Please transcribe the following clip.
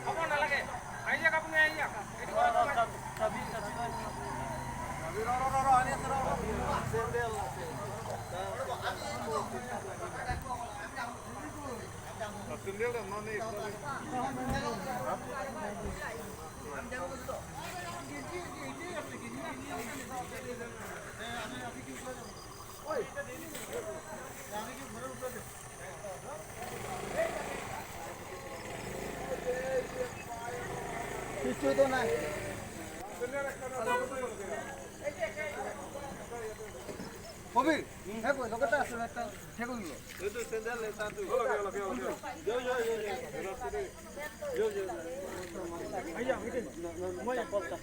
হ'ব নালাগে আহি যাওক আপুনি আহি যাওক কিছু তো নাই কবির হ্যাঁ কই লোকটা আছে একটা ঠেকুন দিল এই তো সেন্ডেল লেতা তুই যাও আইয়া মিটে মই বলতা